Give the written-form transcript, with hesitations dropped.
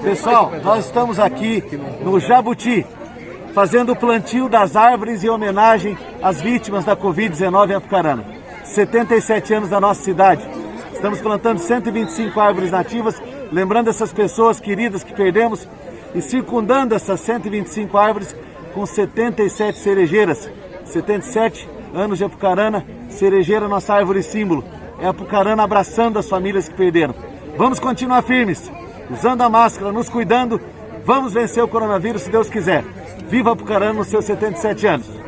Pessoal, nós estamos aqui no Jabuti, fazendo o plantio das árvores em homenagem às vítimas da Covid-19 em Apucarana. 77 anos da nossa cidade. Estamos plantando 125 árvores nativas, lembrando essas pessoas queridas que perdemos e circundando essas 125 árvores com 77 cerejeiras. 77 anos de Apucarana, cerejeira, nossa árvore símbolo. É Apucarana abraçando as famílias que perderam. Vamos continuar firmes, usando a máscara, nos cuidando. Vamos vencer o coronavírus se Deus quiser. Viva Apucarana nos seus 77 anos.